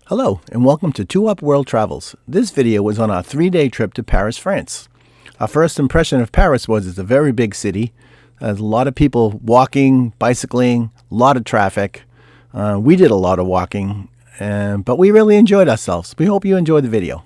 Hello, and welcome to 2UP World Travels. This video was on our 3-day trip to Paris, France. Our first impression of Paris was it's a very big city. There's a lot of people walking, bicycling, a lot of traffic. We did a lot of walking, but we really enjoyed ourselves. We hope you enjoy the video.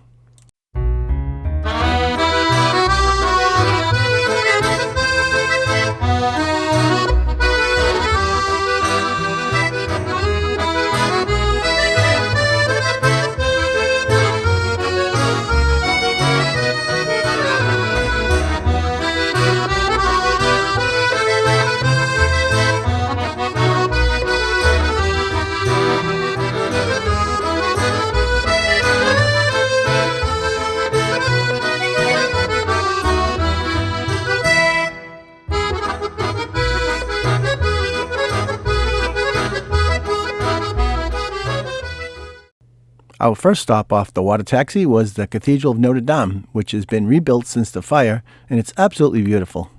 Our first stop off the water taxi was the Cathedral of Notre Dame, which has been rebuilt since the fire, and it's absolutely beautiful.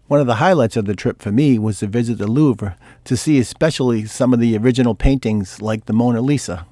One of the highlights of the trip for me was to visit the Louvre to see especially some of the original paintings like the Mona Lisa.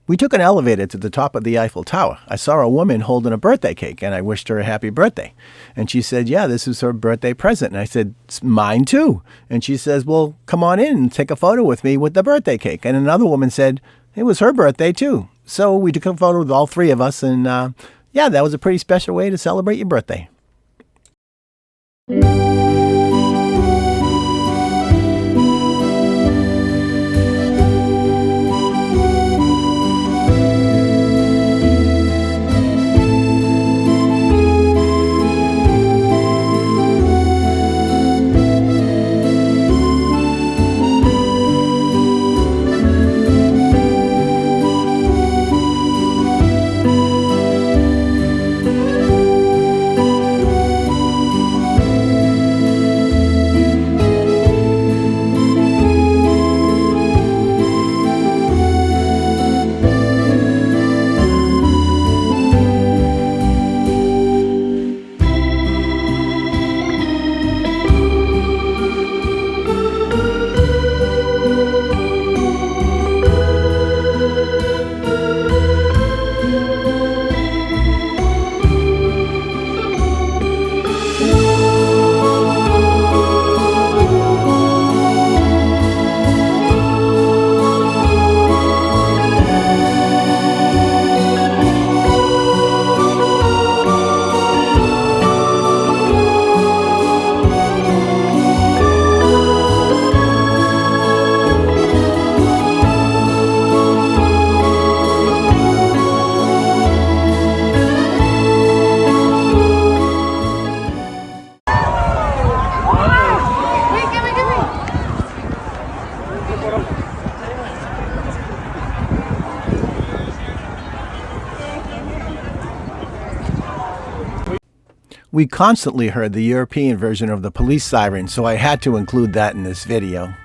We took an elevator to the top of the Eiffel Tower. I saw a woman holding a birthday cake, and I wished her a happy birthday. And she said, yeah, this is her birthday present. And I said, it's mine too. And she says, well, come on in and take a photo with me with the birthday cake. And another woman said, it was her birthday too. So we took a photo with all three of us, and yeah, that was a pretty special way to celebrate your birthday. We constantly heard the European version of the police siren, so I had to include that in this video.